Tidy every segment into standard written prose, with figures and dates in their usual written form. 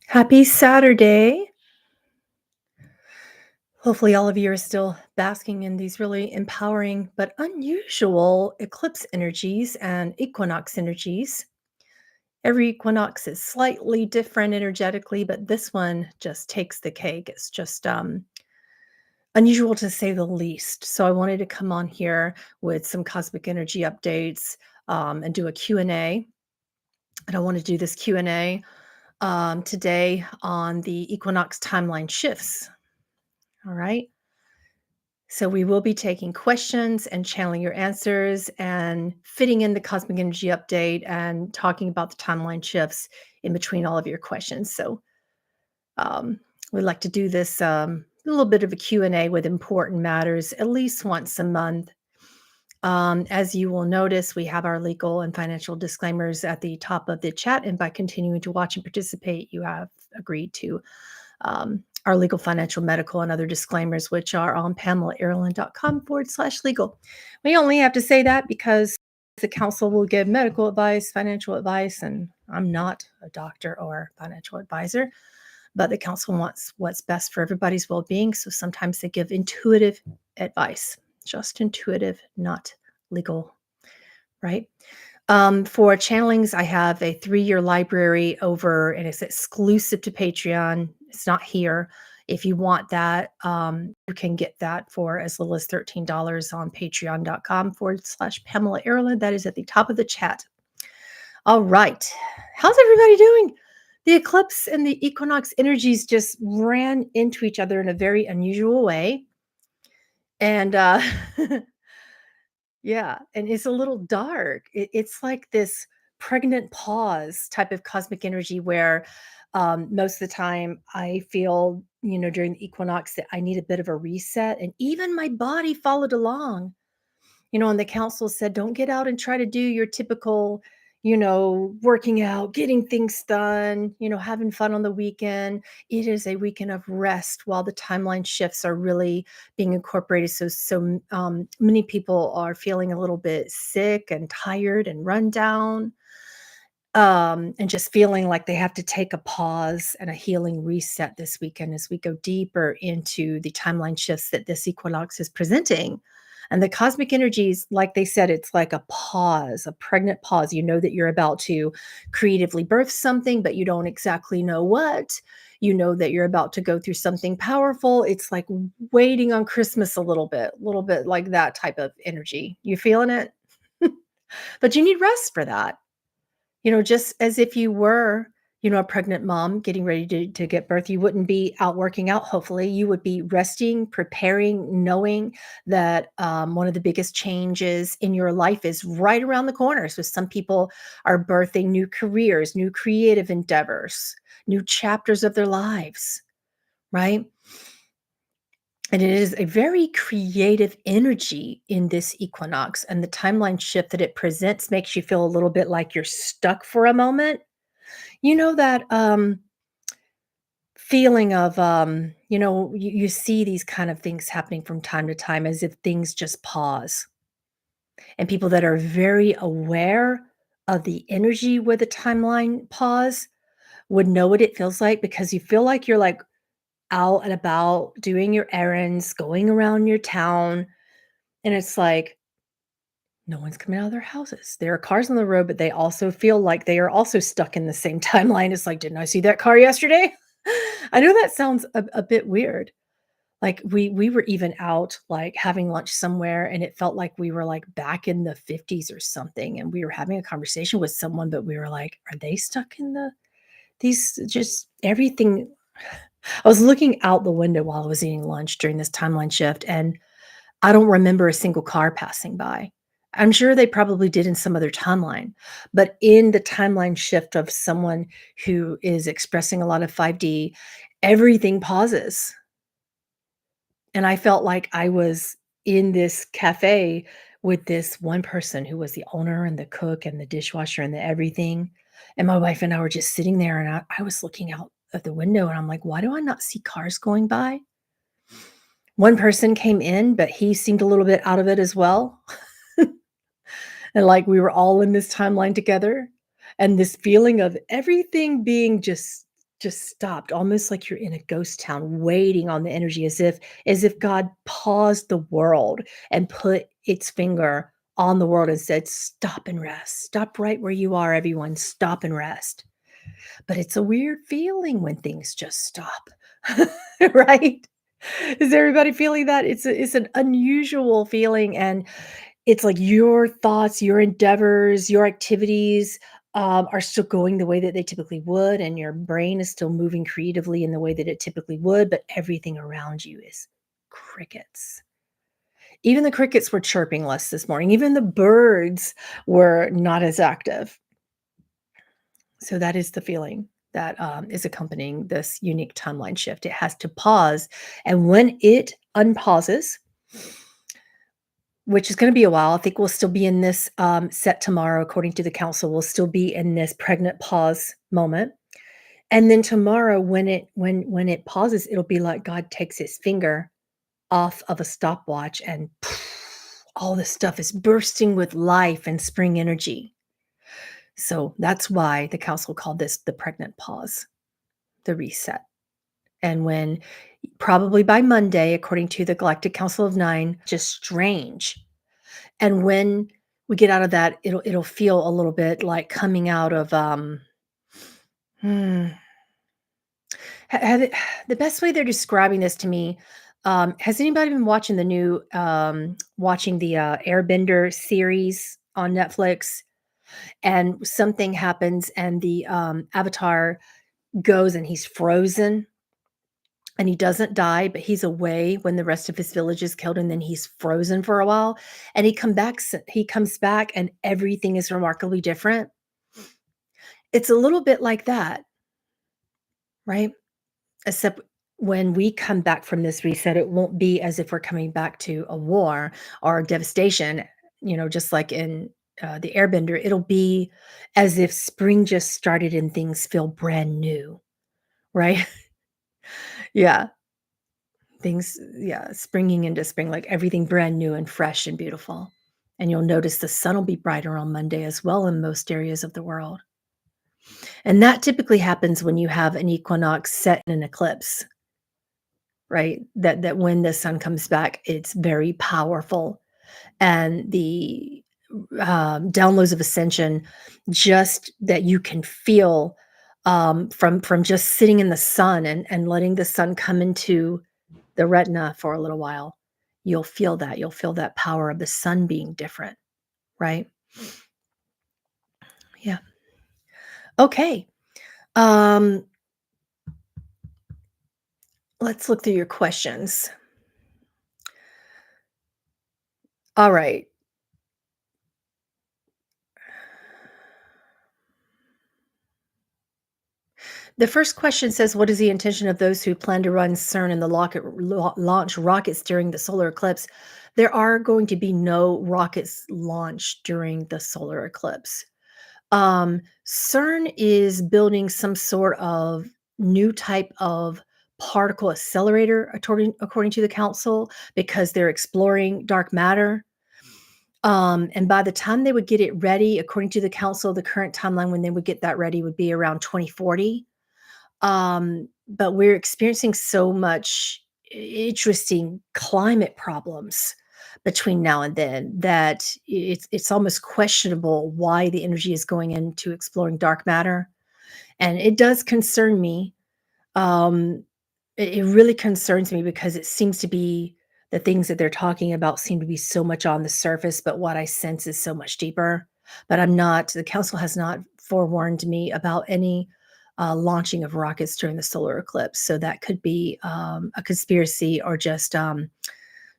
Happy Saturday. Hopefully, all of you are still basking in these really empowering but unusual eclipse energies and equinox energies. Every equinox is slightly different energetically, but this one just takes the cake. It's just unusual to say the least. So I wanted to come on here with some cosmic energy updates and do a Q&A. And I want to do this Q&A today on the equinox timeline shifts. All right. So we will be taking questions and channeling your answers and fitting in the cosmic energy update and talking about the timeline shifts in between all of your questions. So um, we'd like to do this a little bit of a Q&A with important matters at least once a month. As you will notice, we have our legal and financial disclaimers at the top of the chat. And by continuing to watch and participate, you have agreed to our legal, financial, medical, and other disclaimers, which are on PamelaAaralyn.com/legal. We only have to say that because the council will give medical advice, financial advice, and I'm not a doctor or financial advisor, but the council wants what's best for everybody's well-being. So sometimes they give intuitive advice, just intuitive, not legal, right? For channelings, I have a 3-year library over, and it's exclusive to Patreon. It's not here. If you want that, you can get that for as little as $13 on patreon.com/Pamela Aaralyn. That is at the top of the chat. All right. How's everybody doing? The eclipse and the equinox energies just ran into each other in a very unusual way. And yeah, and it's a little dark. It's like this pregnant pause type of cosmic energy where most of the time I feel, during the equinox that I need a bit of a reset. And even my body followed along, and the council said, don't get out and try to do your typical, working out, getting things done, having fun on the weekend. It is a weekend of rest while the timeline shifts are really being incorporated. So many people are feeling a little bit sick and tired and run down, and just feeling like they have to take a pause and a healing reset this weekend as we go deeper into the timeline shifts that this equinox is presenting. And the cosmic energies, like they said, it's like a pause, a pregnant pause. You know that you're about to creatively birth something, but you don't exactly know what. You know that you're about to go through something powerful. It's like waiting on Christmas a little bit like that type of energy. You feeling it? But you need rest for that. Just as if you were, a pregnant mom getting ready to get birth, you wouldn't be out working out, hopefully. You would be resting, preparing, knowing that one of the biggest changes in your life is right around the corner. So some people are birthing new careers, new creative endeavors, new chapters of their lives, right? And it is a very creative energy in this equinox. And the timeline shift that it presents makes you feel a little bit like you're stuck for a moment. That feeling of, you see these kind of things happening from time to time as if things just pause. And people that are very aware of the energy where the timeline pause would know what it feels like, because you feel like you're like out and about doing your errands, going around your town. And it's like, no one's coming out of their houses. There are cars on the road, but they also feel like they are also stuck in the same timeline. It's like, didn't I see that car yesterday? I know that sounds a bit weird. Like we were even out like having lunch somewhere, and it felt like we were like back in the 50s or something. And we were having a conversation with someone, but we were like, are they stuck in these just everything? I was looking out the window while I was eating lunch during this timeline shift, and I don't remember a single car passing by. I'm sure they probably did in some other timeline, but in the timeline shift of someone who is expressing a lot of 5D, everything pauses. And I felt like I was in this cafe with this one person who was the owner and the cook and the dishwasher and the everything. And my wife and I were just sitting there, and I was looking out of the window, and I'm like, why do I not see cars going by? One person came in, but he seemed a little bit out of it as well. and like we were all in this timeline together, and this feeling of everything being just stopped, almost like you're in a ghost town waiting on the energy, as if God paused the world and put its finger on the world and said, "Stop and rest. Stop right where you are, everyone. Stop and rest." But it's a weird feeling when things just stop, right? Is everybody feeling that? It's an unusual feeling, and it's like your thoughts, your endeavors, your activities, are still going the way that they typically would, and your brain is still moving creatively in the way that it typically would, but everything around you is crickets. Even the crickets were chirping less this morning. Even the birds were not as active. So that is the feeling that is accompanying this unique timeline shift. It has to pause. And when it unpauses, which is going to be a while, I think we'll still be in this set tomorrow, according to the council, we'll still be in this pregnant pause moment. And then tomorrow, when it pauses, it'll be like God takes his finger off of a stopwatch and all this stuff is bursting with life and spring energy. So that's why the council called this the pregnant pause, the reset. And when probably by Monday, according to the Galactic Council of Nine, just strange. And when we get out of that, it'll feel a little bit like coming out of hmm, have it, the best way they're describing this to me. Has anybody been watching the new watching the Airbender series on Netflix? And something happens, and the avatar goes, and he's frozen, and he doesn't die, but he's away when the rest of his village is killed, and then he's frozen for a while, and he comes back, and everything is remarkably different. It's a little bit like that, right? Except when we come back from this reset, it won't be as if we're coming back to a war or devastation, just like in the Airbender. It'll be as if spring just started and things feel brand new, right? Yeah. Yeah, springing into spring, like everything brand new and fresh and beautiful. And you'll notice the sun will be brighter on Monday as well in most areas of the world. And that typically happens when you have an equinox set in an eclipse, right? That when the sun comes back, it's very powerful. And the downloads of ascension, just that you can feel from just sitting in the sun and letting the sun come into the retina for a little while, you'll feel that. You'll feel that power of the sun being different, right? Yeah. Okay. Um, let's look through your questions. All right. The first question says, "What is the intention of those who plan to run CERN and the launch rockets during the solar eclipse?" There are going to be no rockets launched during the solar eclipse. CERN is building some sort of new type of particle accelerator, according to the council, because they're exploring dark matter. And by the time they would get it ready, according to the council, the current timeline when they would get that ready would be around 2040. But we're experiencing so much interesting climate problems between now and then that it's almost questionable why the energy is going into exploring dark matter. And it does concern me. Um, it really concerns me because it seems to be the things that they're talking about seem to be so much on the surface, but what I sense is so much deeper. But the council has not forewarned me about any launching of rockets during the solar eclipse. So that could be a conspiracy or just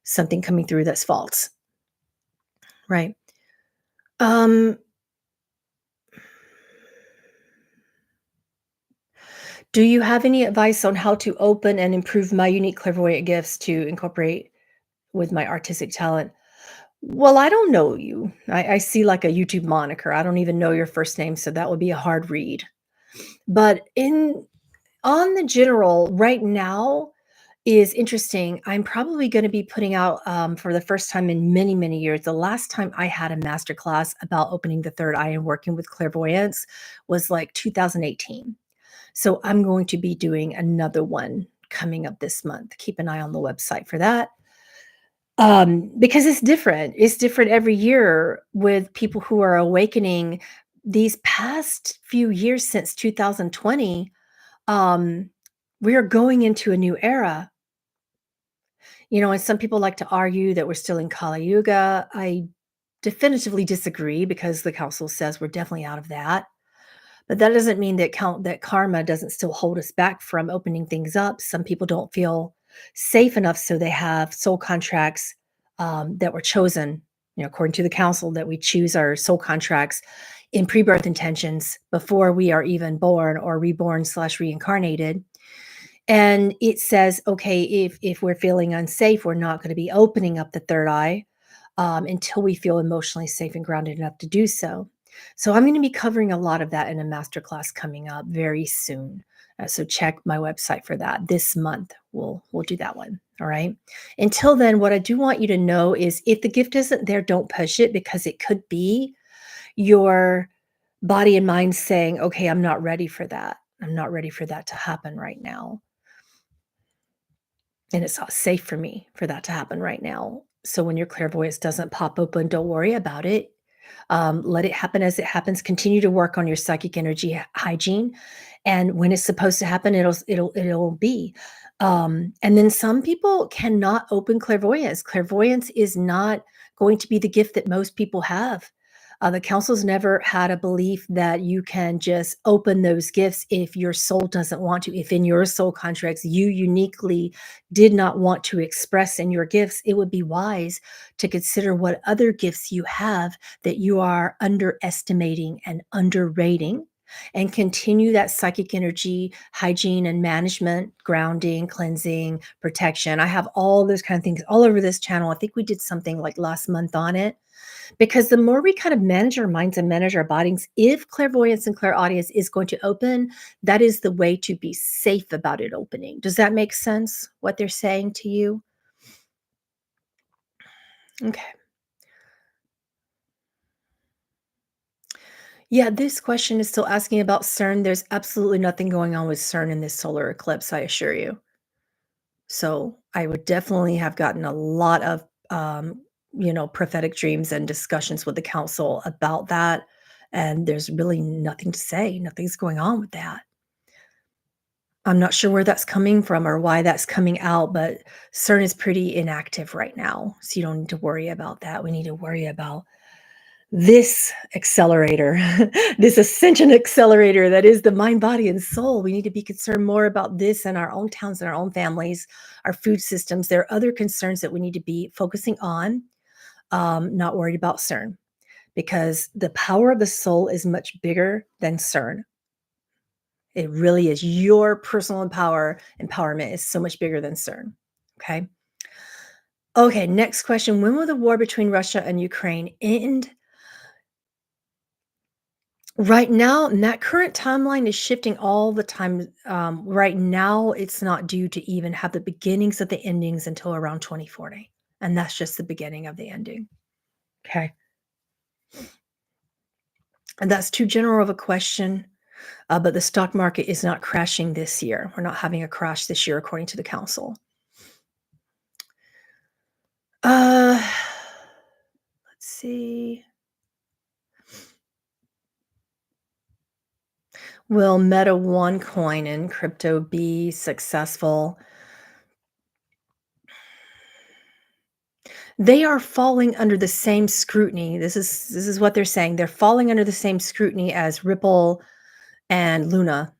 something coming through that's false. Right. Um, do you have any advice on how to open and improve my unique clairvoyant gifts to incorporate with my artistic talent? Well, I don't know you. I see like a YouTube moniker. I don't even know your first name, so that would be a hard read. But in on the general, right now, is interesting. I'm probably gonna be putting out, for the first time in many, many years, the last time I had a master class about opening the third eye and working with clairvoyance was, like, 2018. So I'm going to be doing another one coming up this month. Keep an eye on the website for that. Because it's different. It's different every year with people who are awakening. These past few years since 2020, um, we are going into a new era. And some people like to argue that we're still in Kali Yuga. I definitively disagree because the council says we're definitely out of that. But that doesn't mean that karma doesn't still hold us back from opening things up. Some people don't feel safe enough, so they have soul contracts that were chosen. According to the council, that we choose our soul contracts in pre-birth intentions before we are even born or reborn/reincarnated. And it says, okay, if we're feeling unsafe, we're not going to be opening up the third eye until we feel emotionally safe and grounded enough to do so. So I'm going to be covering a lot of that in a masterclass coming up very soon. So check my website for that. This month we'll do that one. All right. Until then, what I do want you to know is if the gift isn't there, don't push it because it could be your body and mind saying, okay, I'm not ready for that. I'm not ready for that to happen right now. And it's not safe for me for that to happen right now. So when your clairvoyance doesn't pop open, don't worry about it. Let it happen as it happens. Continue to work on your psychic energy hygiene, and when it's supposed to happen, it'll be. And then some people cannot open clairvoyance. Clairvoyance is not going to be the gift that most people have. The council's never had a belief that you can just open those gifts if your soul doesn't want to. If in your soul contracts you uniquely did not want to express in your gifts, it would be wise to consider what other gifts you have that you are underestimating and underrating, and continue that psychic energy hygiene and management, grounding, cleansing, protection. I have all those kind of things all over this channel. I think we did something like last month on it, because the more we kind of manage our minds and manage our bodies, if clairvoyance and clairaudience is going to open, that is the way to be safe about it opening. Does that make sense, what they're saying to you? Okay. Yeah, this question is still asking about CERN. There's absolutely nothing going on with CERN in this solar eclipse, I assure you. So I would definitely have gotten a lot of, prophetic dreams and discussions with the council about that. And there's really nothing to say. Nothing's going on with that. I'm not sure where that's coming from or why that's coming out, but CERN is pretty inactive right now. So you don't need to worry about that. We need to worry about this accelerator, this ascension accelerator that is the mind, body, and soul. We need to be concerned more about this in our own towns and our own families, our food systems. There are other concerns that we need to be focusing on, not worried about CERN, because the power of the soul is much bigger than CERN. It really is. Your personal empowerment is so much bigger than CERN. Okay. Okay. Next question. When will the war between Russia and Ukraine end? Right now, and that current timeline is shifting all the time. Right now, it's not due to even have the beginnings of the endings until around 2040. And that's just the beginning of the ending. Okay. And that's too general of a question. But the stock market is not crashing this year. We're not having a crash this year, according to the council. Let's see. Will Meta OneCoin and crypto be successful? They are falling under the same scrutiny. This is what they're saying. They're falling under the same scrutiny as Ripple and Luna.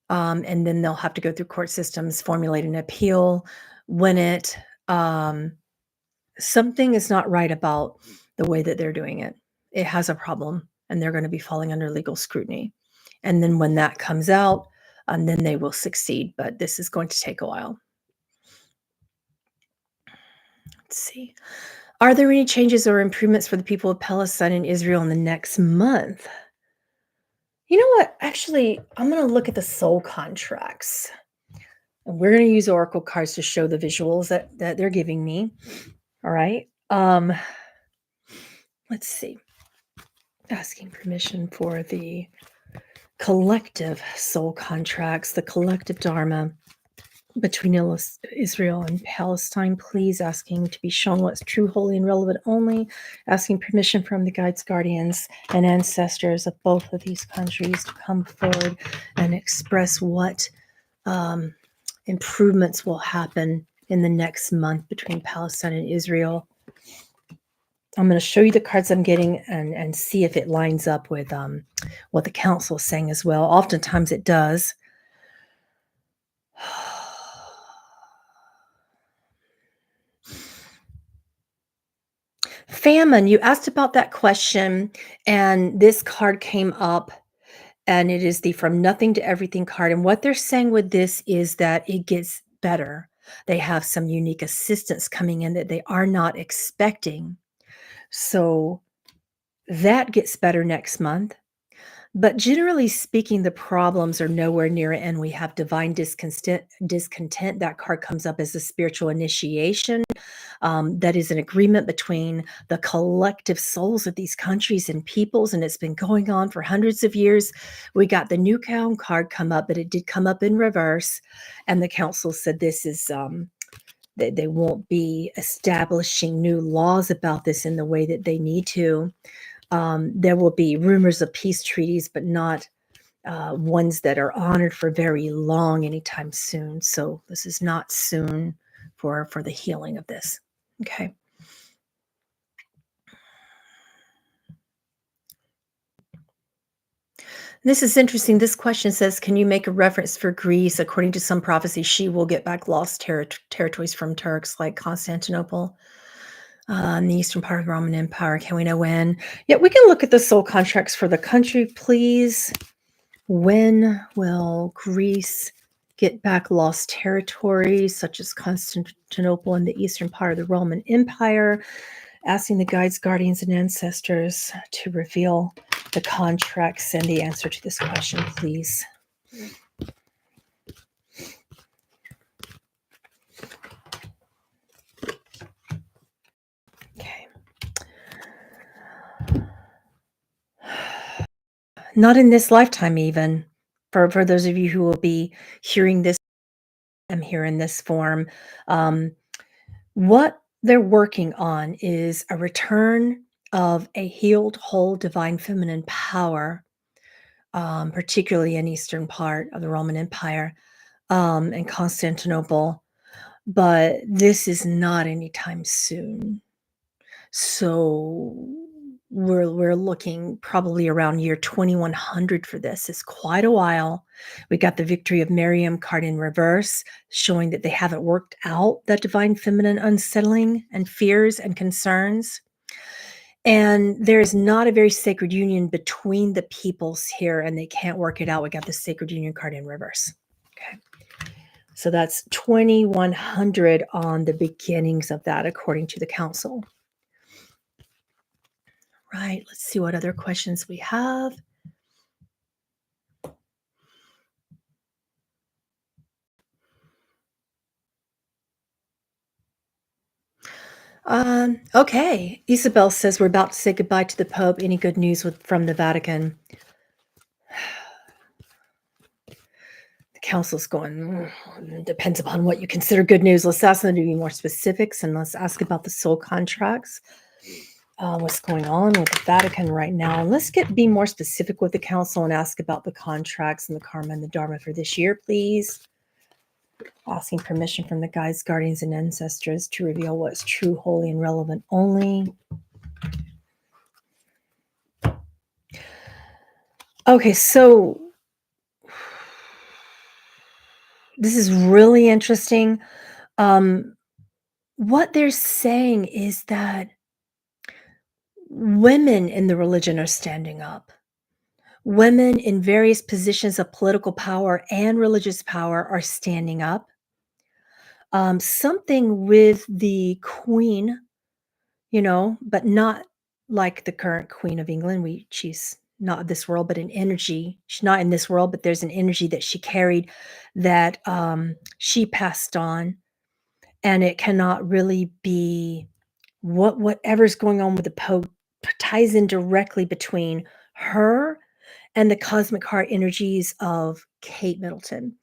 And then they'll have to go through court systems, formulate an appeal, win it. Something is not right about the way that they're doing it. It has a problem, and they're going to be falling under legal scrutiny. And then when that comes out, then they will succeed. But this is going to take a while. Let's see. Are there any changes or improvements for the people of Palestine and Israel in the next month? You know what? Actually, I'm going to look at the soul contracts. And we're going to use oracle cards to show the visuals that they're giving me. All right. Let's see. Asking permission for the collective soul contracts, the collective dharma between Israel and Palestine, please, asking to be shown what's true, holy, and relevant only, asking permission from the guides, guardians, and ancestors of both of these countries to come forward and express what improvements will happen in the next month between Palestine and Israel. I'm going to show you the cards I'm getting and see if it lines up with what the council is saying as well. Oftentimes it does. Famine, you asked about that question, and this card came up, and it is the From Nothing to Everything card. And what they're saying with this is that it gets better. They have some unique assistance coming in that they are not expecting. So that gets better next month. But generally speaking, the problems are nowhere near it, and we have divine discontent. That card comes up as a spiritual initiation. That is an agreement between the collective souls of these countries and peoples, and it's been going on for hundreds of years. We got the new crown card come up, but it did come up in reverse, and the council said this is they won't be establishing new laws about this in the way that they need to. There will be rumors of peace treaties, but not ones that are honored for very long anytime soon. So this is not soon for the healing of this. Okay. This is interesting. This question says, can you make a reference for Greece? According to some prophecy, she will get back lost territories from Turks like Constantinople in the eastern part of the Roman Empire. Can we know when? Yeah, we can look at the soul contracts for the country, please. When will Greece get back lost territories such as Constantinople in the eastern part of the Roman Empire? Asking the guides, guardians, and ancestors to reveal the contracts and the answer to this question, please. Okay. Not in this lifetime, even. For those of you who will be hearing this, I'm here in this form. What they're working on is a return of a healed, whole, divine feminine power, particularly in eastern part of the Roman Empire and Constantinople. But this is not anytime soon. So we're looking probably around year 2100 for this. It's quite a while. We got the victory of Miriam card in reverse, showing that they haven't worked out that divine feminine unsettling and fears and concerns. And there's not a very sacred union between the peoples here, and they can't work it out. We got the sacred union card in reverse. Okay. So that's 2100 on the beginnings of that, according to the council. Right. Let's see what other questions we have. Okay. Isabel says we're about to say goodbye to the Pope. Any good news from the Vatican? The council's going, depends upon what you consider good news. Let's ask them to be more specifics, and let's ask about the soul contracts. What's going on with the Vatican right now? And let's be more specific with the council and ask about the contracts and the karma and the dharma for this year, please. Asking permission from the guides, guardians, and ancestors to reveal what's true, holy, and relevant only. Okay, so this is really interesting. What they're saying is that women in the religion are standing up. Women in various positions of political power and religious power are standing up. Something with the Queen, but not like the current Queen of England. She's not of this world, but an energy. She's not in this world, but there's an energy that she carried that she passed on, and it cannot really be whatever's going on with the Pope ties in directly between her and the cosmic heart energies of Kate Middleton.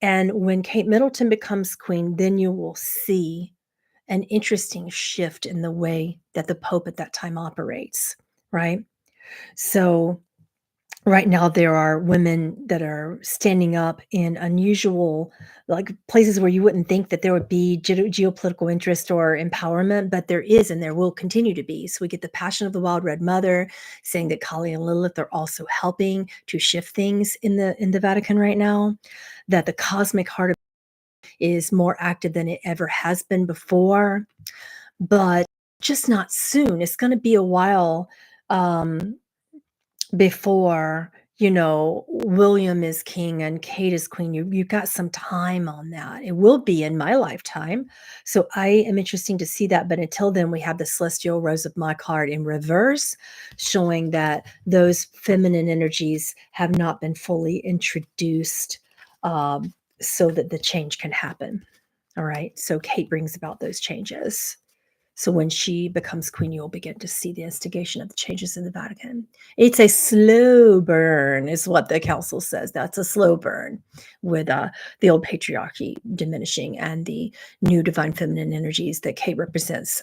And when Kate Middleton becomes queen, then you will see an interesting shift in the way that the Pope at that time operates, right? So right now there are women that are standing up in unusual, like, places where you wouldn't think that there would be geopolitical interest or empowerment, but there is, and there will continue to be. So we get the Passion of the Wild Red Mother saying that Kali and Lilith are also helping to shift things in the Vatican right now, that the cosmic heart is more active than it ever has been before, but just not soon. It's going to be a while um, before, William is king and Kate is queen. You've got some time on that. It will be in my lifetime. So I am interesting to see that. But until then, we have the celestial rose of my card in reverse, showing that those feminine energies have not been fully introduced, so that the change can happen. All right. So Kate brings about those changes. So when she becomes queen, you'll begin to see the instigation of the changes in the Vatican. It's a slow burn, is what the council says. That's a slow burn, with the old patriarchy diminishing and the new divine feminine energies that Kate represents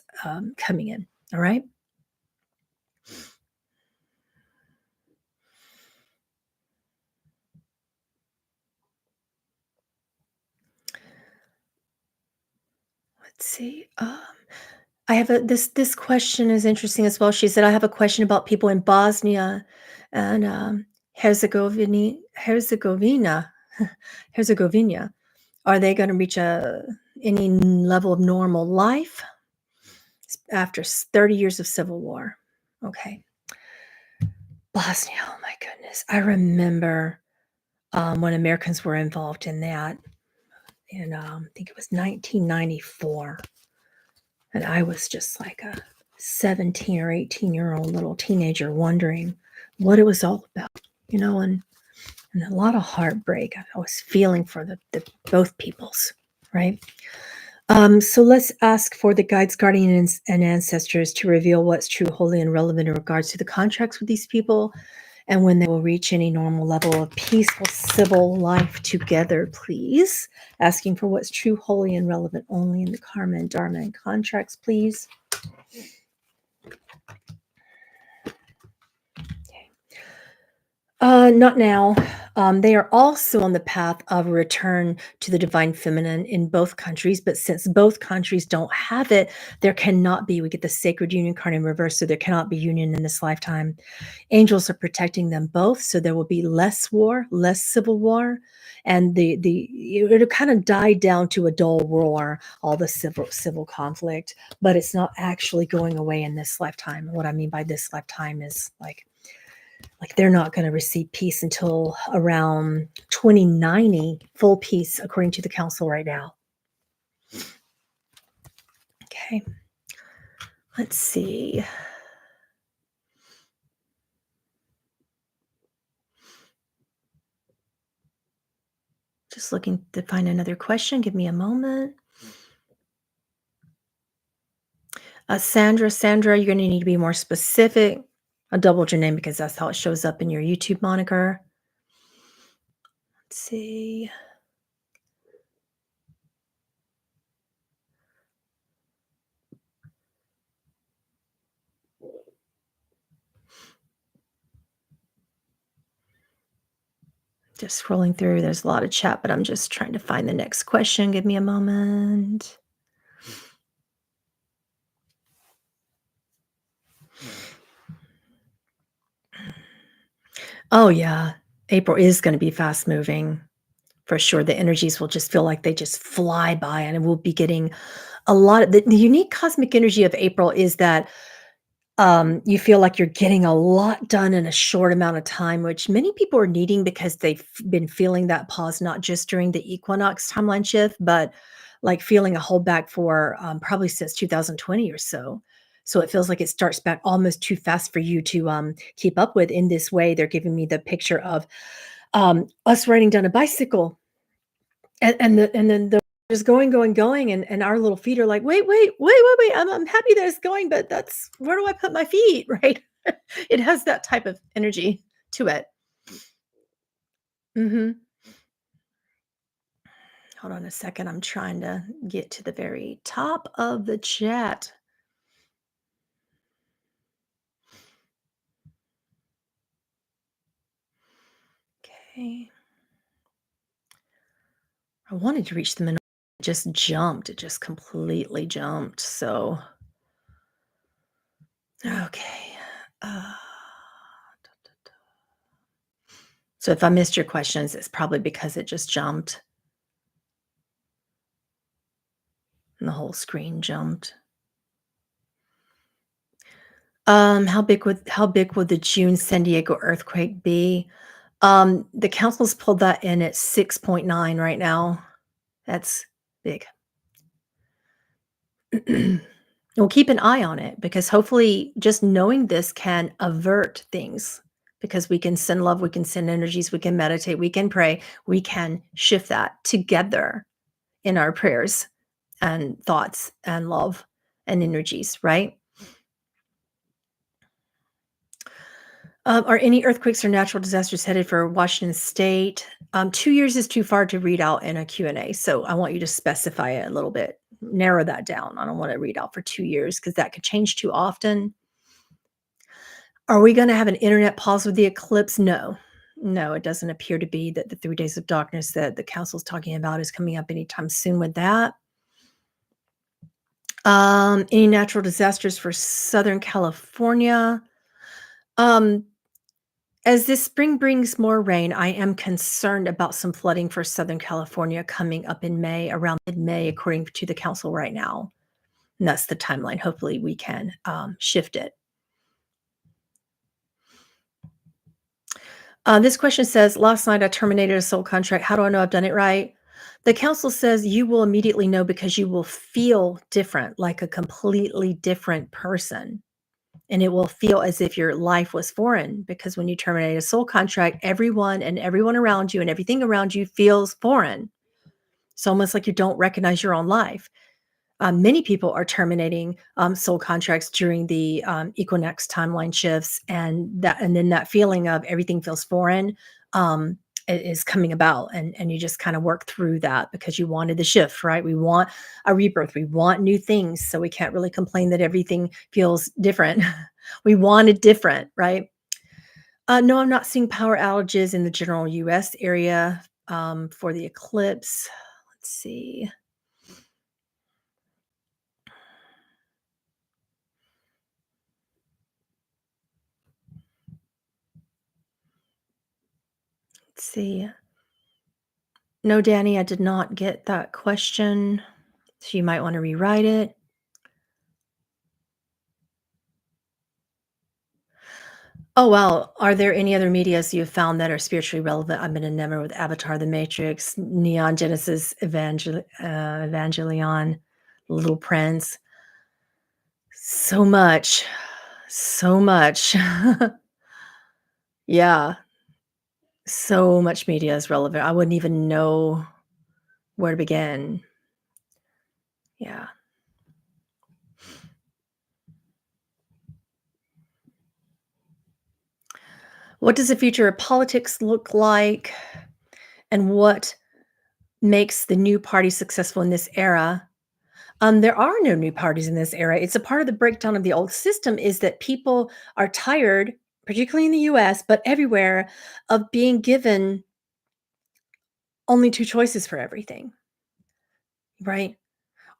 coming in. All right. Let's see. I have this question is interesting as well. She said, "I have a question about people in Bosnia and Herzegovina, Herzegovina. Are they going to reach any level of normal life after 30 years of civil war?" Okay, Bosnia. Oh my goodness, I remember when Americans were involved in that, and I think it was 1994. And I was just like a 17 or 18-year-old little teenager wondering what it was all about, and a lot of heartbreak. I was feeling for the both peoples, right? So let's ask for the guides, guardians, and ancestors to reveal what's true, holy, and relevant in regards to the contracts with these people, and when they will reach any normal level of peaceful civil life together, please. Asking for what's true, holy, and relevant only in the karma and dharma and contracts, please. Not now. They are also on the path of a return to the divine feminine in both countries, but since both countries don't have it, there cannot be. We get the sacred union card in reverse, so there cannot be union in this lifetime. Angels are protecting them both, so there will be less war, less civil war, and it'll kind of die down to a dull roar, all the civil conflict, but it's not actually going away in this lifetime. What I mean by this lifetime is like they're not going to receive peace until around 2090, full peace according to the council right now. Okay, let's see. Just looking to find another question. Give me a moment. Sandra, you're going to need to be more specific. I doubled your name because that's how it shows up in your YouTube moniker. Let's see. Just scrolling through. There's a lot of chat, but I'm just trying to find the next question. Give me a moment. Oh, yeah. April is going to be fast moving for sure. The energies will just feel like they just fly by, and we'll be getting a lot of the unique cosmic energy of April is that you feel like you're getting a lot done in a short amount of time, which many people are needing because they've been feeling that pause, not just during the equinox timeline shift, but like feeling a holdback for probably since 2020 or so. So it feels like it starts back almost too fast for you to, keep up with. In this way, they're giving me the picture of, us riding down a bicycle, and then the just going, going, going, and our little feet are like, "Wait, wait, wait, wait, wait, I'm happy that it's going, but that's where do I put my feet?" Right? It has that type of energy to it. Mhm. Hold on a second, I'm trying to get to the very top of the chat. Okay. I wanted to reach the middle. It just jumped. It just completely jumped. So, okay. Uh, so if I missed your questions, it's probably because it just jumped and the whole screen jumped. How big would the June San Diego earthquake be? The council's pulled that in at 6.9 right now. That's big. We'll keep an eye on it because hopefully just knowing this can avert things because we can send love, we can send energies, we can meditate, we can pray, we can shift that together in our prayers and thoughts and love and energies, right? Are any earthquakes or natural disasters headed for Washington State? 2 years is too far to read out in a Q&A, so I want you to specify it a little bit, narrow that down. I don't want to read out for 2 years because that could change too often. Are we gonna have an internet pause with the eclipse? No. No, it doesn't appear to be that the 3 days of darkness that the council's talking about is coming up anytime soon with that. Any natural disasters for Southern California? Um, as this spring brings more rain, I am concerned about some flooding for Southern California coming up in May, around mid-May, according to the council right now. And that's the timeline. Hopefully, we can, shift it. This question says, "Last night I terminated a soul contract. How do I know I've done it right?" The council says you will immediately know because you will feel different, like a completely different person. And it will feel as if your life was foreign because when you terminate a soul contract, everyone around you and everything around you feels foreign. It's almost like you don't recognize your own life. Many people are terminating soul contracts during the Equinox timeline shifts, and then that feeling of everything feels foreign is coming about, and you just kind of work through that because you wanted the shift, right? We want a rebirth, we want new things, so we can't really complain that everything feels different. We wanted different, right? No, I'm not seeing power outages in the general U.S. area for the eclipse. Let's see. Let's see. No, Danny, I did not get that question, so you might wanna rewrite it. Oh, wow. Are there any other medias you have found that are spiritually relevant? I've been enamored with Avatar, The Matrix, Neon Genesis, Evangelion, Little Prince. So much. So much. Yeah, so much media is relevant. I wouldn't even know where to begin. Yeah. What does the future of politics look like, and what makes the new party successful in this era? There are no new parties in this era. It's a part of the breakdown of the old system is that people are tired, particularly in the US, but everywhere, of being given only 2 choices for everything, right?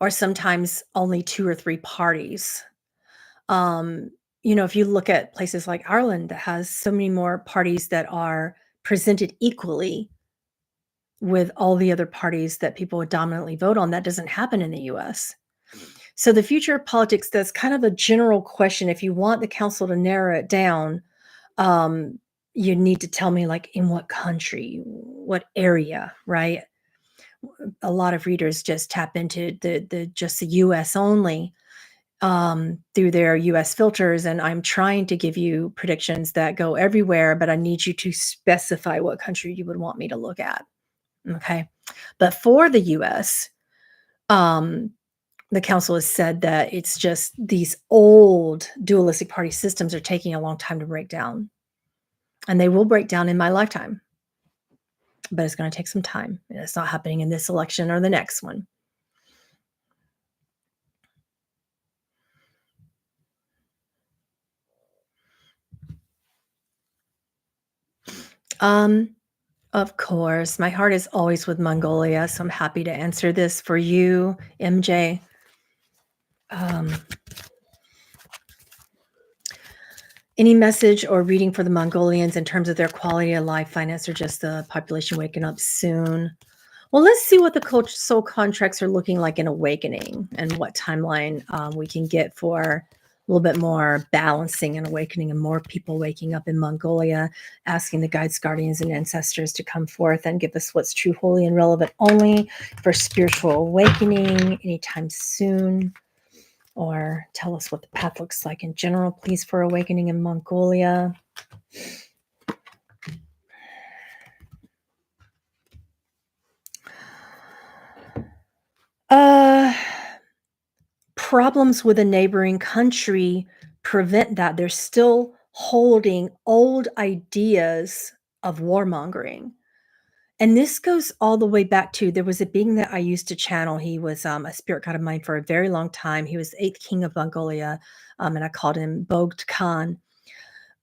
Or sometimes only 2 or 3 parties. Um, if you look at places like Ireland that has so many more parties that are presented equally with all the other parties that people would dominantly vote on, that doesn't happen in the US. So the future of politics, that's kind of a general question. If you want the council to narrow it down, um, you need to tell me like in what country, what area, right? A lot of readers just tap into the just the US only. through their US filters, and I'm trying to give you predictions that go everywhere, but I need you to specify what country you would want me to look at. Okay. But for the US, um, the council has said that it's just these old dualistic party systems are taking a long time to break down, and they will break down in my lifetime, but it's going to take some time. And it's not happening in this election or the next one. Um, of course, my heart is always with Mongolia, so I'm happy to answer this for you, MJ. Um, any message or reading for the Mongolians in terms of their quality of life, finance, or just the population waking up soon? Well, let's see what the soul contracts are looking like in awakening and what timeline we can get for a little bit more balancing and awakening and more people waking up in Mongolia, asking the guides, guardians, and ancestors to come forth and give us what's true, holy, and relevant only for spiritual awakening anytime soon, or tell us what the path looks like in general, please, for awakening in Mongolia. Problems with a neighboring country prevent that. They're still holding old ideas of warmongering. And this goes all the way back to there was a being that I used to channel. He was a spirit guide of mine for a very long time. He was the eighth king of Mongolia, and I called him Bogd Khan.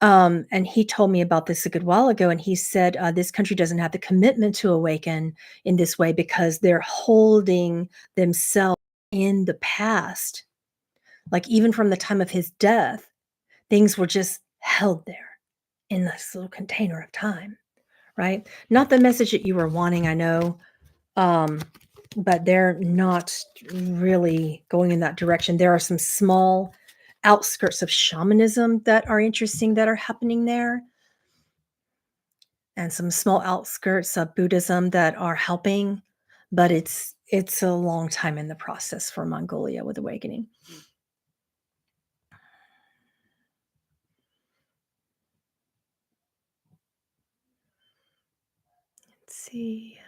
And he told me about this a good while ago, and he said this country doesn't have the commitment to awaken in this way because they're holding themselves in the past. Like, even from the time of his death, things were just held there in this little container of time, right? Not the message that you were wanting, I know, but they're not really going in that direction. There are some small outskirts of shamanism that are interesting that are happening there, and some small outskirts of Buddhism that are helping, but it's a long time in the process for Mongolia with awakening. Let's see.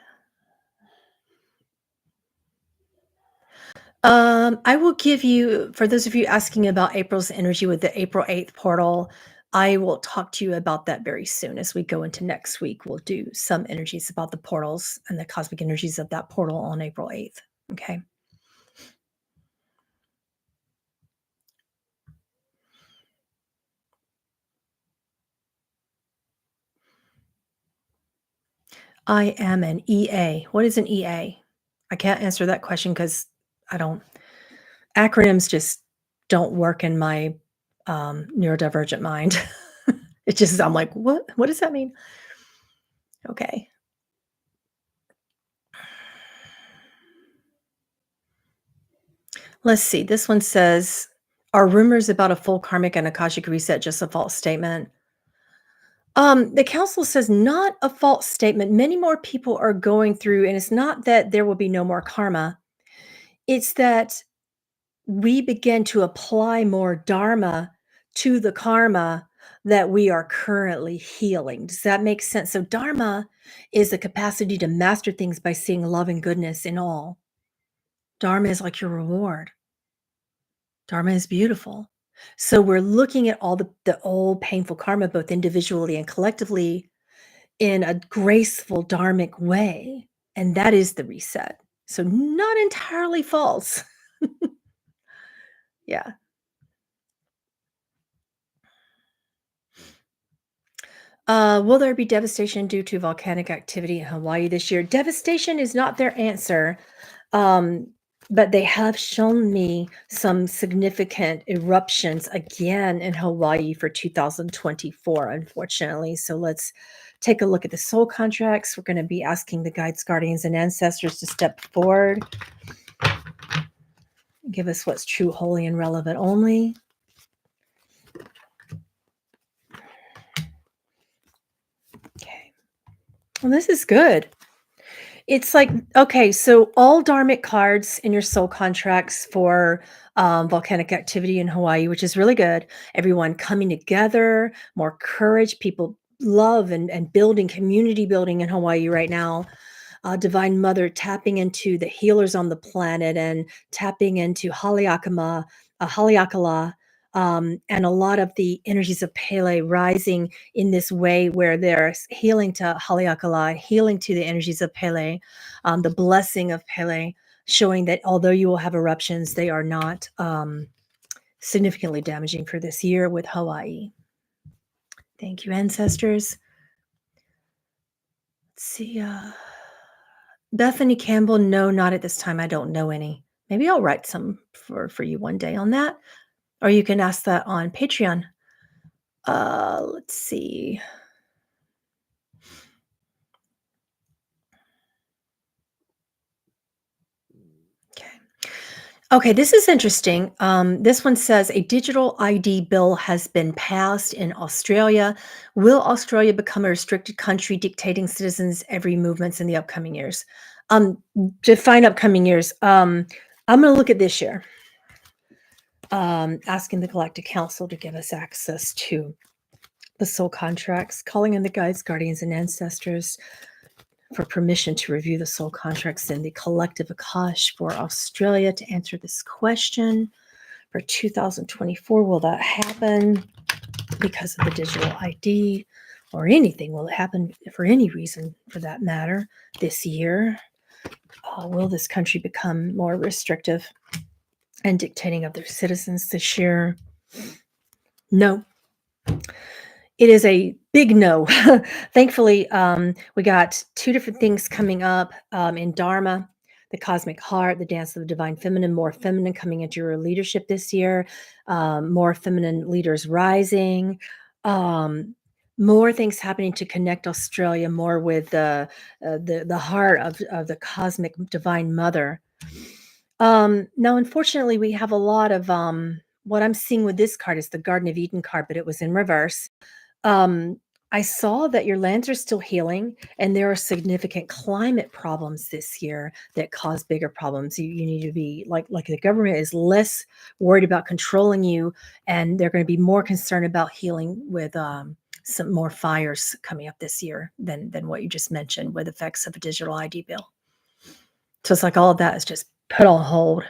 I will give you, for those of you asking about April's energy with the April 8th portal, I will talk to you about that very soon. As we go into next week, we'll do some energies about the portals and the cosmic energies of that portal on April 8th. Okay. I am an EA. What is an EA? I can't answer that question because I don't, acronyms just don't work in my neurodivergent mind. It just, I'm like, what does that mean? Okay. Let's see. This one says, are rumors about a full karmic and akashic reset just a false statement? The council says not a false statement. Many more people are going through, and it's not that there will be no more karma. It's that we begin to apply more dharma to the karma that we are currently healing. Does that make sense? So dharma is the capacity to master things by seeing love and goodness in all. Dharma is like your reward. Dharma is beautiful. So we're looking at all the old painful karma, both individually and collectively, in a graceful dharmic way. And that is the reset. So not entirely false. Yeah. Will there be devastation due to volcanic activity in Hawaii this year? Devastation is not their answer. But they have shown me some significant eruptions again in Hawaii for 2024, unfortunately. So let's take a look at the soul contracts. We're going to be asking the guides, guardians, and ancestors to step forward. Give us what's true, holy, and relevant only. Okay. Well, this is good. It's like, okay, so all dharmic cards in your soul contracts for volcanic activity in Hawaii, which is really good. Everyone coming together, more courage, people love and building community building in Hawaii right now. Divine Mother tapping into the healers on the planet and tapping into Haleakala, and a lot of the energies of Pele rising in this way where they're healing to Haleakala, healing to the energies of Pele, the blessing of Pele, showing that although you will have eruptions, they are not significantly damaging for this year with Hawaii. Thank you, ancestors. Let's see. Bethany Campbell, no, not at this time. I don't know any. Maybe I'll write some for you one day on that. Or you can ask that on Patreon. Let's see. Okay. Okay, this is interesting. This one says a digital ID bill has been passed in Australia. Will Australia become a restricted country dictating citizens' every movements in the upcoming years? Define upcoming years. I'm going to look at this year. Asking the Galactic Council to give us access to the soul contracts, calling in the guides, guardians, and ancestors for permission to review the soul contracts in the collective Akash for Australia to answer this question for 2024. Will that happen because of the digital ID or anything? Will it happen for any reason for that matter this year? Will this country become more restrictive and dictating of their citizens this year? No. It is a big no. Thankfully, we got two different things coming up in Dharma, the cosmic heart, the dance of the divine feminine, more feminine coming into your leadership this year, more feminine leaders rising, more things happening to connect Australia more with the heart of the cosmic divine mother. Now, unfortunately, we have a lot of what I'm seeing with this card is the Garden of Eden card, but it was in reverse. um, I saw that your lands are still healing, and there are significant climate problems this year that cause bigger problems. You need to be like the government is less worried about controlling you, and they're going to be more concerned about healing with some more fires coming up this year than what you just mentioned with effects of a digital ID bill. So it's like all of that is just put on hold.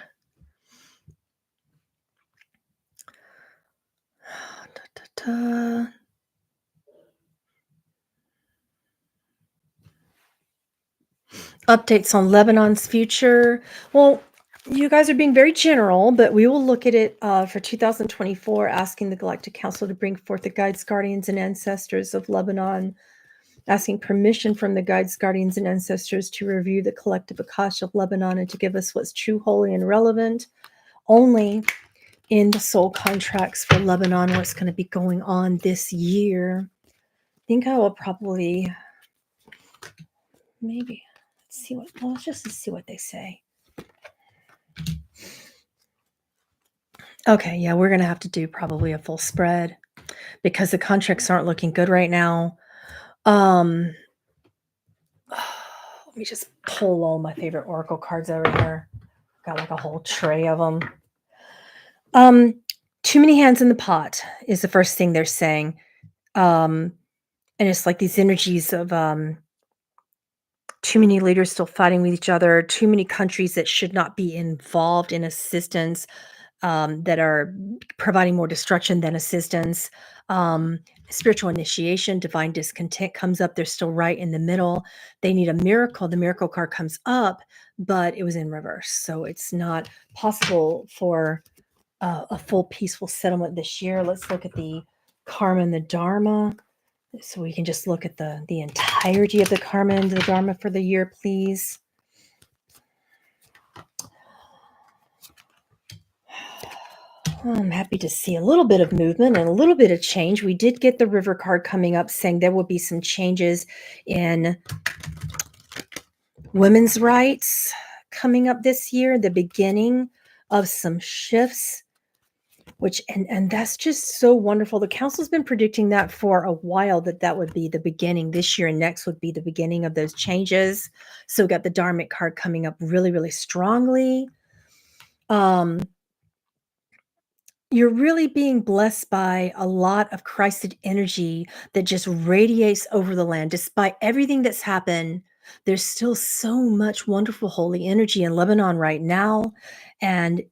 Da-da-da. Updates on Lebanon's future. Well, you guys are being very general, but we will look at it for 2024, asking the Galactic Council to bring forth the guides, guardians, and ancestors of Lebanon, asking permission from the guides, guardians, and ancestors to review the collective Akash of Lebanon and to give us what's true, holy, and relevant only in the soul contracts for Lebanon, what's going to be going on this year. I think I will probably, maybe, let's just see what they say. Okay, yeah, we're going to have to do probably a full spread because the contracts aren't looking good right now. Let me just pull all my favorite oracle cards over here. Got like a whole tray of them. Too many hands in the pot is the first thing they're saying. And it's like these energies of too many leaders still fighting with each other, too many countries that should not be involved in assistance, that are providing more destruction than assistance. Spiritual initiation, divine discontent comes up. They're still right in the middle. They need a miracle. The miracle card comes up, but it was in reverse. So it's not possible for a full peaceful settlement this year. Let's look at the karma and the dharma. So we can just look at the entirety of the karma and the dharma for the year, please. I'm happy to see a little bit of movement and a little bit of change. We did get the river card coming up saying there will be some changes in women's rights coming up this year, the beginning of some shifts Which and that's just so wonderful. The council's been predicting that for a while, that that would be the beginning. This year and next would be the beginning of those changes. So we got the Dharmic card coming up really, really strongly. Um, you're really being blessed by a lot of Christed energy that just radiates over the land. Despite everything that's happened, there's still so much wonderful holy energy in Lebanon right now. And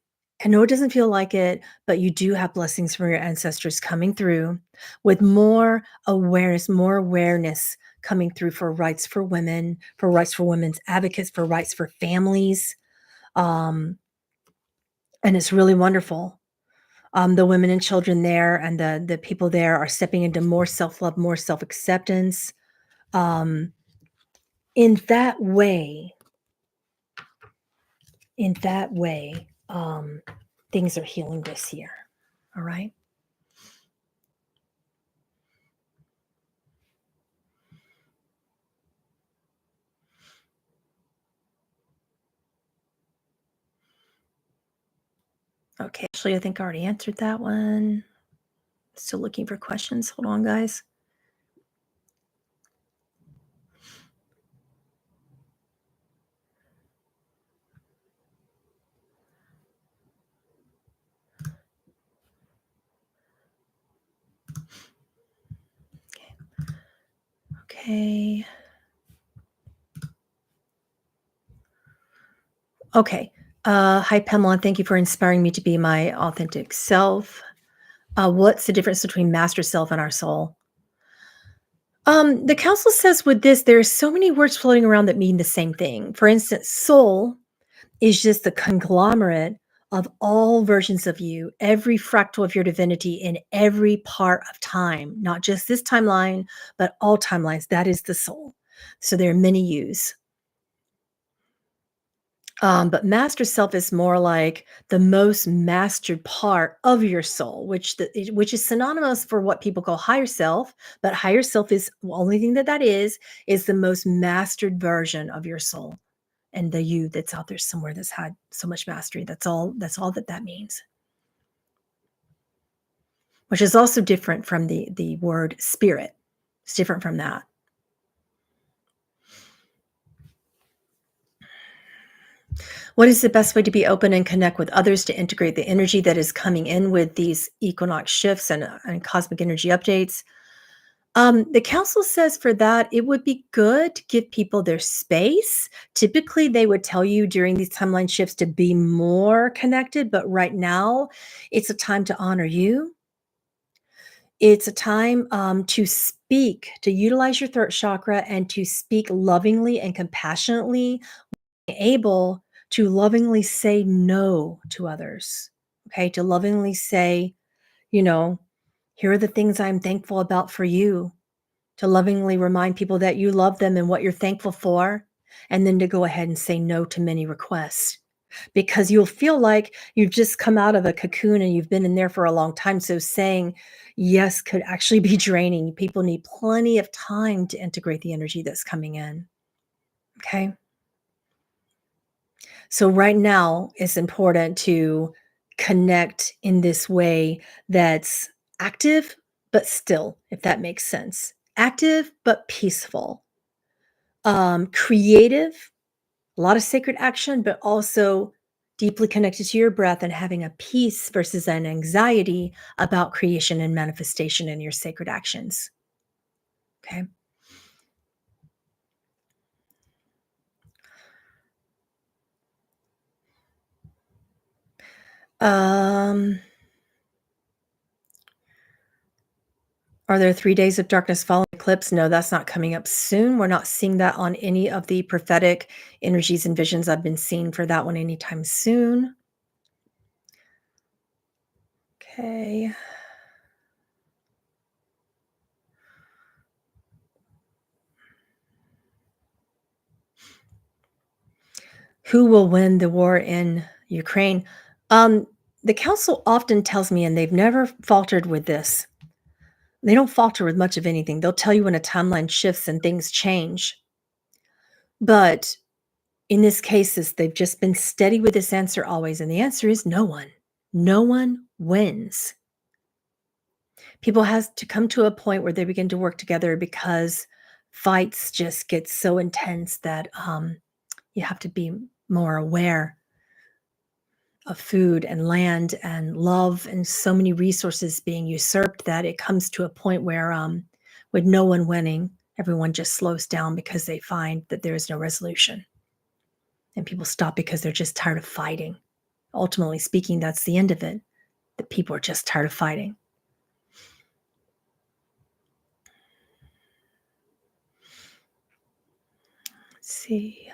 I know it doesn't feel like it, but you do have blessings from your ancestors coming through with more awareness coming through for rights for women, for rights for women's advocates, for rights for families. Um, and it's really wonderful. The women and children there and the people there are stepping into more self-love, more self-acceptance. Um, in that way, in that way, things are healing this year. All right. Okay. Actually, I think I already answered that one. Still looking for questions. Hold on, guys. Okay. Okay. Hi, Pamela. Thank you for inspiring me to be my authentic self. What's the difference between master self and our soul? The council says with this, there are so many words floating around that mean the same thing. For instance, soul is just the conglomerate of all versions of you, every fractal of your divinity in every part of time, not just this timeline, but all timelines. That is the soul. So there are many yous. But master self is more like the most mastered part of your soul, which is synonymous for what people call higher self. But higher self is the only thing that is the most mastered version of your soul, and the you that's out there somewhere that's had so much mastery. That's all. That's all that that means. Which is also different from the word spirit. It's different from that. What is the best way to be open and connect with others to integrate the energy that is coming in with these equinox shifts and cosmic energy updates? The council says for that, it would be good to give people their space. Typically, they would tell you during these timeline shifts to be more connected, but right now, it's a time to honor you. It's a time to speak, to utilize your throat chakra and to speak lovingly and compassionately, able to lovingly say no to others. Okay, to lovingly say, you know, here are the things I'm thankful about for you, to lovingly remind people that you love them and what you're thankful for, and then to go ahead and say no to many requests because you'll feel like you've just come out of a cocoon and you've been in there for a long time. So saying yes could actually be draining. People need plenty of time to integrate the energy that's coming in. Okay. So right now, it's important to connect in this way that's active, but still, if that makes sense. Active, but peaceful. Creative, a lot of sacred action, but also deeply connected to your breath and having a peace versus an anxiety about creation and manifestation in your sacred actions. Okay. Um, Are there 3 days of darkness following eclipse? No, that's not coming up soon. We're not seeing that on any of the prophetic energies and visions I've been seeing for that one anytime soon. Okay. Who will win the war in Ukraine? Um, the council often tells me, and they've never faltered with this, they don't falter with much of anything. They'll tell you when a timeline shifts and things change. But in this case, they've just been steady with this answer always. And the answer is no one. No one wins. People has to come to a point where they begin to work together because fights just get so intense that you have to be more aware of food and land and love and so many resources being usurped that it comes to a point where with no one winning, everyone just slows down because they find that there is no resolution, and people stop because they're just tired of fighting. Ultimately speaking, that's the end of it, that people are just tired of fighting. Let's see.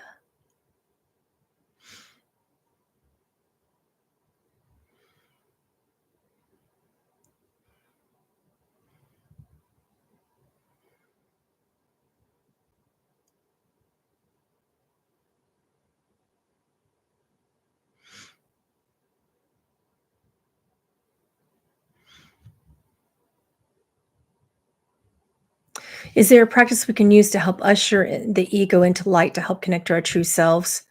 Is there a practice we can use to help usher the ego into light to help connect to our true selves?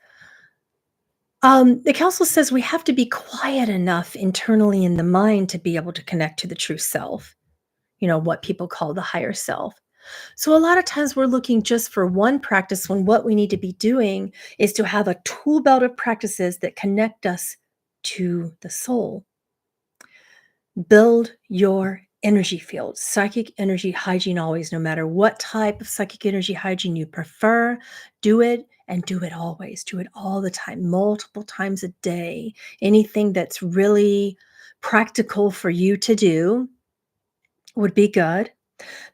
The council says we have to be quiet enough internally in the mind to be able to connect to the true self, what people call the higher self. So, a lot of times we're looking just for one practice when what we need to be doing is to have a tool belt of practices that connect us to the soul. Build your energy field. Psychic energy hygiene always, no matter what type of psychic energy hygiene you prefer, do it and do it always. Do it all the time, multiple times a day. Anything that's really practical for you to do would be good.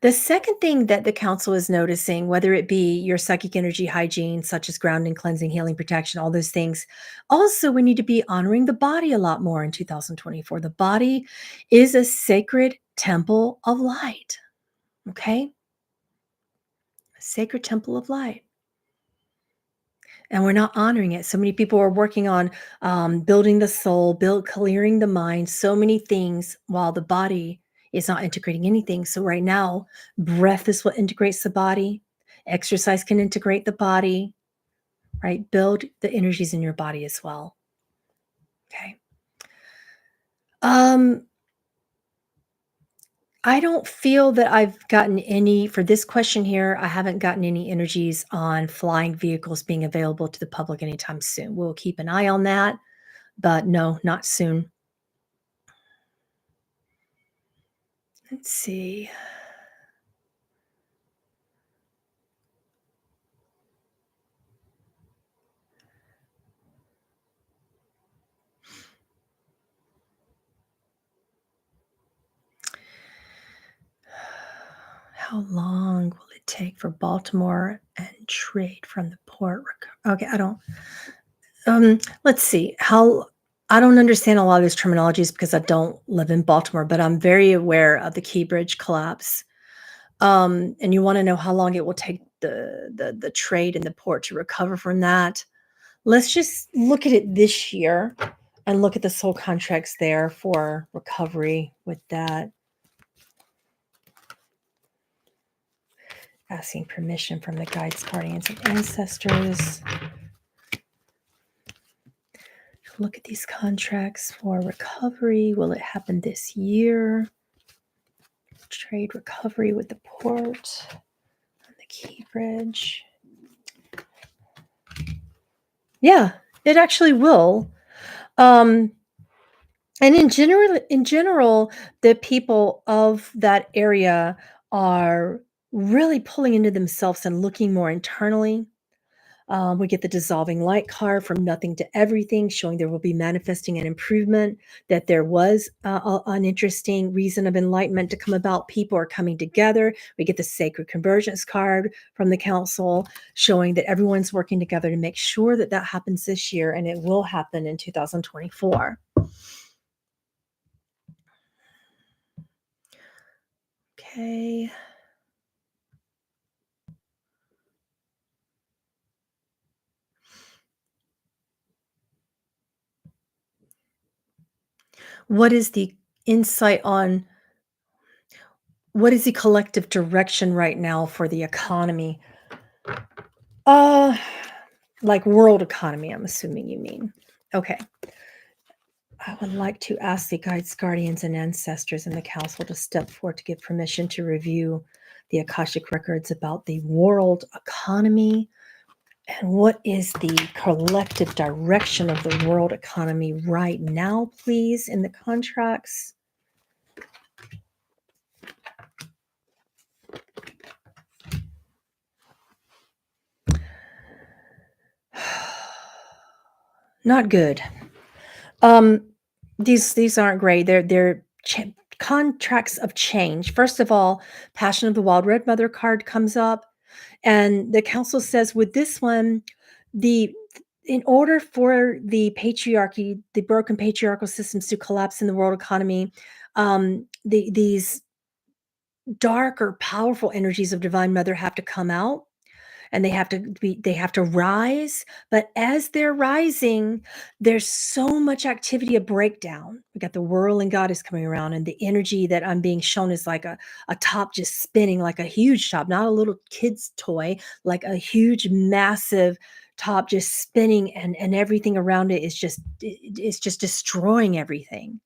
The second thing that the council is noticing, whether it be your psychic energy hygiene, such as grounding, cleansing, healing, protection, all those things, also we need to be honoring the body a lot more in 2024. The body is a sacred temple of light. Okay? A sacred temple of light. And we're not honoring it. So many people are working on building the soul, clearing the mind, so many things, while the body is not integrating anything. So right now, breath is what integrates the body. Exercise can integrate the body, right? Build the energies in your body as well. Okay. Um, I don't feel that I've gotten any for this question here. I haven't gotten any energies on flying vehicles being available to the public anytime soon. We'll keep an eye on that. But no, not soon. Let's see. How long will it take for Baltimore and trade from the port? Okay, I don't. Let's see. How I don't understand a lot of these terminologies because I don't live in Baltimore, but I'm very aware of the Key Bridge collapse. And you want to know how long it will take the trade in the port to recover from that. Let's just look at it this year and look at the soul contracts there for recovery with that. Asking permission from the guides, guardians, and ancestors. Look at these contracts for recovery. Will it happen this year? Trade recovery with the port on the Key Bridge. Yeah, it actually will. And in general, the people of that area are really pulling into themselves and looking more internally. We get the dissolving light card from nothing to everything, showing there will be manifesting an improvement, that there was an interesting reason of enlightenment to come about. People are coming together. We get the sacred convergence card from the council, showing that everyone's working together to make sure that that happens this year, and it will happen in 2024. Okay. What is the insight on what is the collective direction right now for the economy? Uh, like world economy, I'm assuming you mean. Okay. I would like to ask the guides, guardians, and ancestors in the council to step forward to give permission to review the Akashic records about the world economy and what is the collective direction of the world economy right now, please, in the contracts. Not good. These aren't great. They're contracts of change. First of all, Passion of the Wild Red Mother card comes up, and the council says with this one, the in order for the patriarchy, the broken patriarchal systems to collapse in the world economy, these dark or powerful energies of Divine Mother have to come out, and they have to rise. But as they're rising, there's so much activity of breakdown. We got the whirling goddess coming around, and the energy that I'm being shown is like a top just spinning, like a huge top, not a little kid's toy, like a huge massive top just spinning, and everything around it is it's just destroying everything,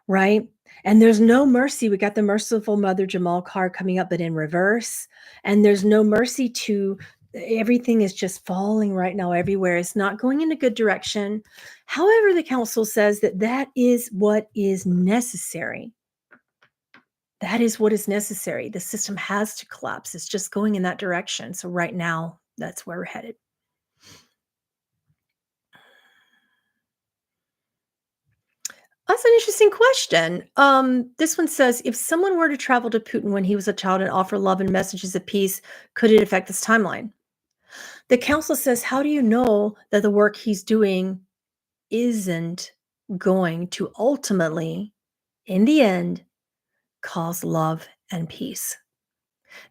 right? And there's no mercy. We got the merciful Mother Jamal card coming up, but in reverse. And there's no mercy to everything is just falling right now everywhere. It's not going in a good direction. However, the council says that that is what is necessary. That is what is necessary. The system has to collapse. It's just going in that direction. So right now, that's where we're headed. That's an interesting question. This one says, if someone were to travel to Putin when he was a child and offer love and messages of peace, could it affect this timeline? The council says, how do you know that the work he's doing isn't going to ultimately, in the end, cause love and peace?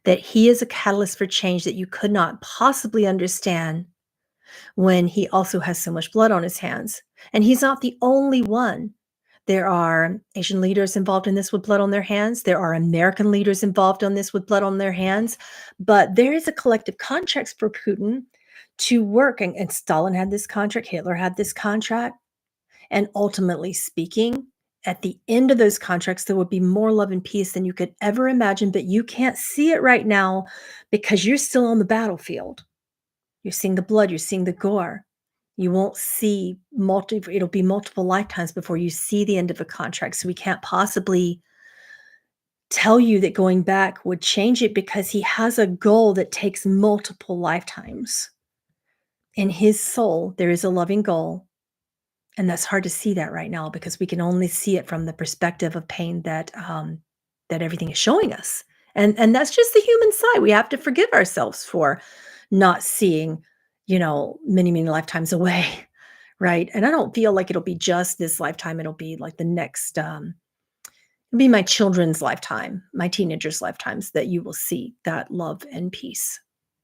That he is a catalyst for change that you could not possibly understand when he also has so much blood on his hands. And he's not the only one. There are Asian leaders involved in this with blood on their hands. There are American leaders involved on this with blood on their hands. But there is a collective contract for Putin to work. And Stalin had this contract, Hitler had this contract. And ultimately speaking, at the end of those contracts, there would be more love and peace than you could ever imagine. But you can't see it right now because you're still on the battlefield. You're seeing the blood, you're seeing the gore. You won't see it'll be multiple lifetimes before you see the end of a contract. So we can't possibly tell you that going back would change it because he has a goal that takes multiple lifetimes. In his soul, there is a loving goal. And that's hard to see that right now because we can only see it from the perspective of pain that that everything is showing us. And that's just the human side. We have to forgive ourselves for not seeing, many, many lifetimes away. Right. And I don't feel like it'll be just this lifetime. It'll be like the next it'll be my children's lifetime, my teenagers' lifetimes that you will see that love and peace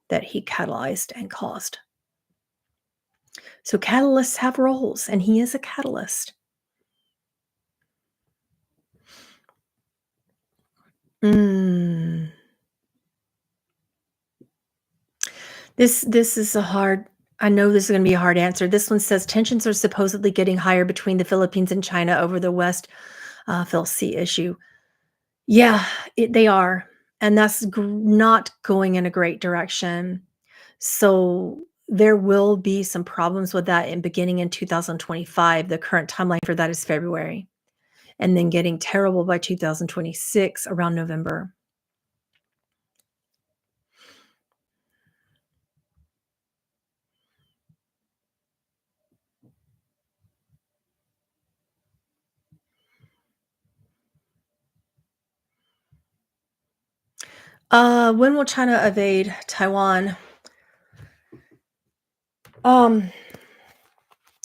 that he catalyzed and caused. So catalysts have roles, and he is a catalyst. Mm. This is a hard I know this is gonna be a hard answer. This one says, "Tensions are supposedly getting higher between the Philippines and China over the West Phil Sea issue." Yeah, they are, and that's not going in a great direction. So, there will be some problems with that in beginning in 2025. The current timeline for that is February, and then getting terrible by 2026 around November. When will China evade Taiwan? Um,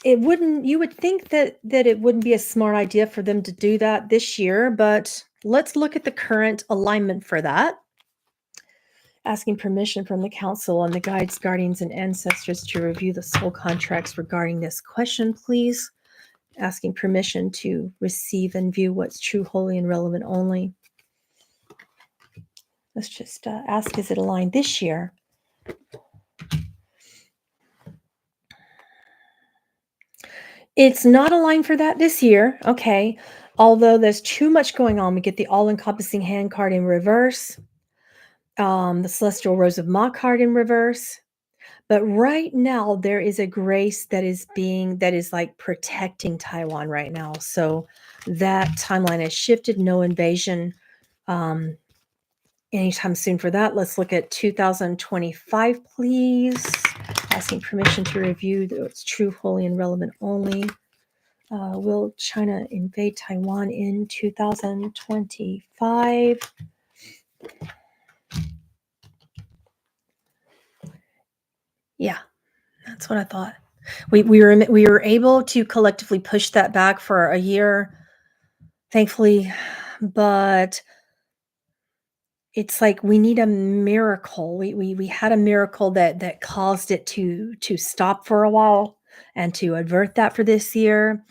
it wouldn't you would think that it wouldn't be a smart idea for them to do that this year, but let's look at the current alignment for that. Asking permission from the council and the guides, guardians, and ancestors to review the soul contracts regarding this question, please. Asking permission to receive and view what's true, holy, and relevant only. Let's just ask, is it aligned this year? It's not aligned for that this year, okay. Although there's too much going on, we get the all-encompassing hand card in reverse, the celestial rose of Mach card in reverse. But right now, there is a grace that is like protecting Taiwan right now. So that timeline has shifted. No invasion um, anytime soon for that. Let's look at 2025, please. Asking permission to review its true, holy, and relevant only. Will China invade Taiwan in 2025? Yeah, that's what I thought. We were able to collectively push that back for a year, thankfully, but it's like we need a miracle. We had a miracle that caused it to stop for a while and to avert that for this year.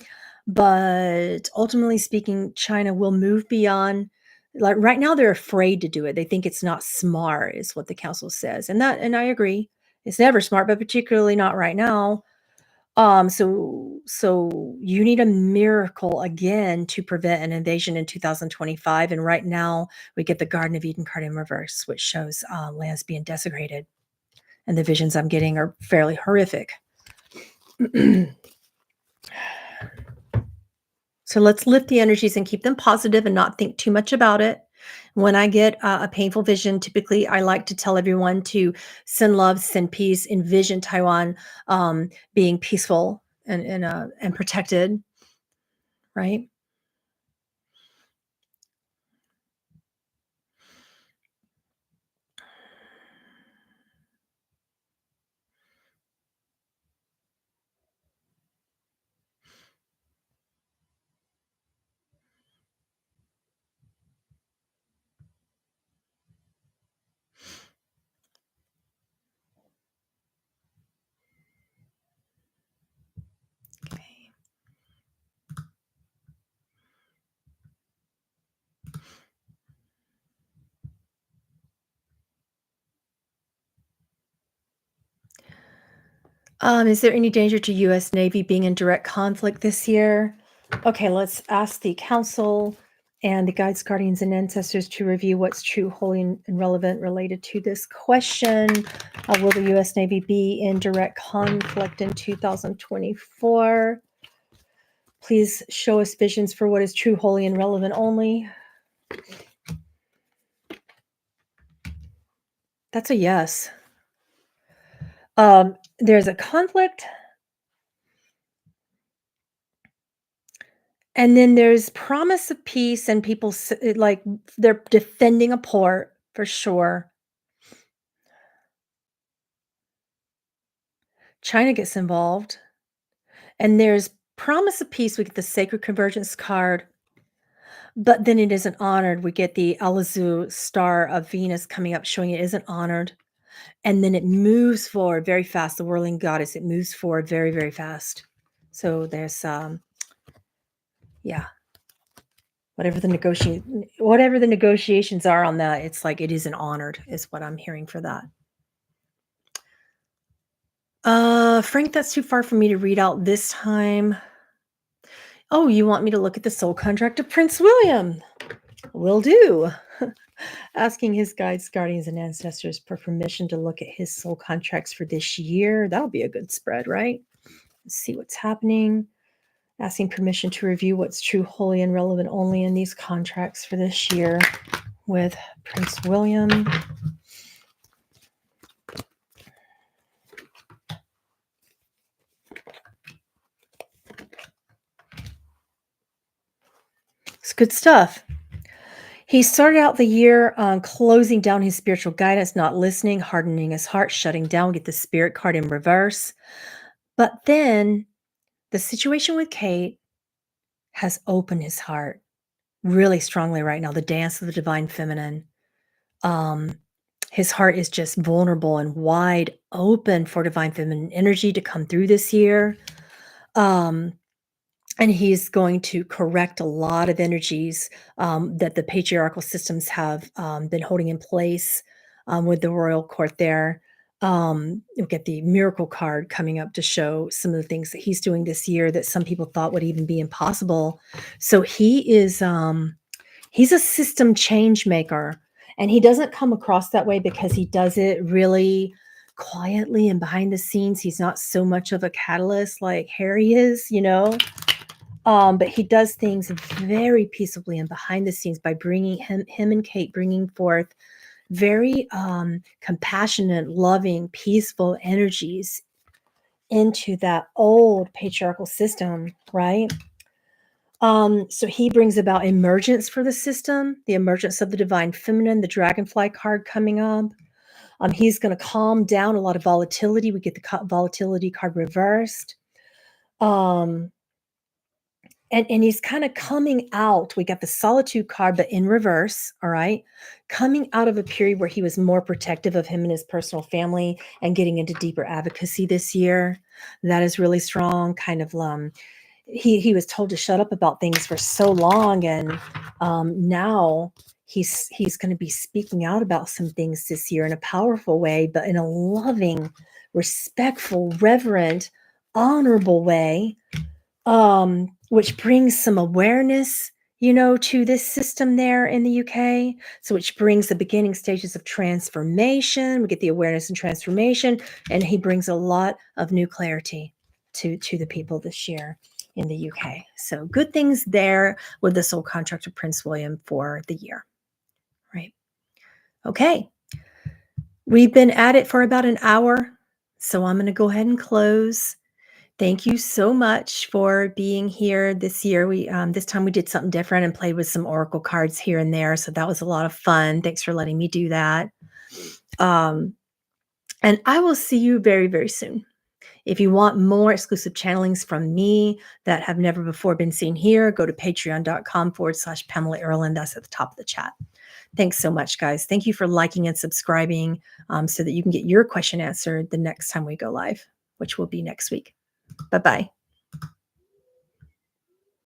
But ultimately speaking, China will move beyond, like, right now they're afraid to do it. They think it's not smart is what the council says. And I agree. It's never smart, but particularly not right now. So you need a miracle again to prevent an invasion in 2025. And right now we get the Garden of Eden card in reverse, which shows lands being desecrated. And the visions I'm getting are fairly horrific. So let's lift the energies and keep them positive and not think too much about it. When I get a painful vision, typically I like to tell everyone to send love, send peace, envision Taiwan being peaceful and protected, right? Okay. Is there any danger to U.S. Navy being in direct conflict this year? Okay, let's ask the council and the guides, guardians, and ancestors to review what's true, holy, and relevant related to this question. Will the U.S. Navy be in direct conflict in 2024? Please show us visions for what is true, holy, and relevant only. That's a yes. There's a conflict. And then there's promise of peace and people like they're defending a port for sure. China gets involved. And there's promise of peace. We get the sacred convergence card, but then it isn't honored. We get the Alizu star of Venus coming up, showing it isn't honored. And then it moves forward very fast. The whirling goddess, it moves forward very, very fast. So there's yeah, whatever the negotiations are on that, it's like it isn't honored, is what I'm hearing for that. Frank, that's too far for me to read out this time. Oh, you want me to look at the soul contract of Prince William? Will do. Asking his guides, guardians, and ancestors for permission to look at his soul contracts for this year. That'll be a good spread, right? Let's see what's happening. Asking permission to review what's true, holy, and relevant only in these contracts for this year with Prince William. It's good stuff. He started out the year closing down his spiritual guidance, not listening, hardening his heart, shutting down, get the spirit card in reverse. But then the situation with Kate has opened his heart really strongly right now. The dance of the divine feminine. Um, his heart is just vulnerable and wide open for divine feminine energy to come through this year. Um, and he's going to correct a lot of energies that the patriarchal systems have been holding in place with the royal court there. You'll get the miracle card coming up to show some of the things that he's doing this year that some people thought would even be impossible. So he's a system change maker, and he doesn't come across that way because he does it really quietly and behind the scenes. He's not so much of a catalyst like Harry is, but he does things very peaceably and behind the scenes by bringing him and Kate bringing forth very compassionate, loving, peaceful energies into that old patriarchal system, right? So he brings about emergence for the system, the emergence of the divine feminine, the dragonfly card coming up. He's going to calm down a lot of volatility. We get the volatility card reversed. Um, and he's kind of coming out. We got the solitude card, but in reverse. All right. Coming out of a period where he was more protective of him and his personal family and getting into deeper advocacy this year. That is really strong. Kind of, he was told to shut up about things for so long. And now he's going to be speaking out about some things this year in a powerful way, but in a loving, respectful, reverent, honorable way, which brings some awareness, to this system there in the UK. So which brings the beginning stages of transformation. We get the awareness and transformation, and he brings a lot of new clarity to the people this year in the UK. So good things there with the soul contract of Prince William for the year, right? Okay. We've been at it for about an hour, so I'm going to go ahead and close. Thank you so much for being here this year. We this time we did something different and played with some oracle cards here and there, so that was a lot of fun. Thanks for letting me do that. And I will see you very, very soon. If you want more exclusive channelings from me that have never before been seen here, go to patreon.com/Pamela Aaralyn. That's at the top of the chat. Thanks so much, guys. Thank you for liking and subscribing so that you can get your question answered the next time we go live, which will be next week. Bye-bye.